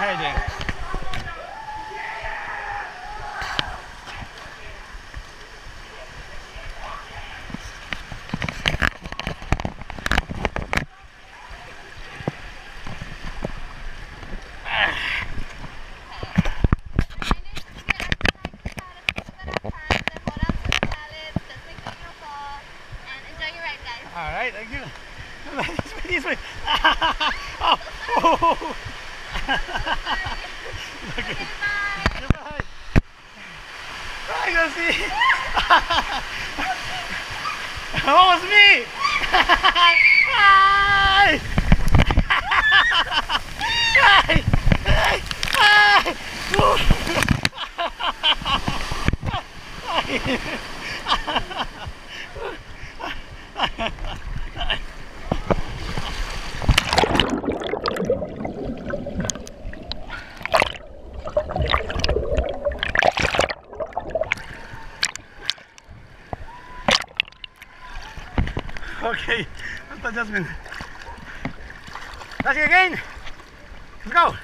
How you doing? Alright, thank you. This way. Oh. Oh. Okay. Goodbye. I gotta see. Almost me. Hi. Hi. Hi. Okay, that's Jasmine. That's it again. Let's go.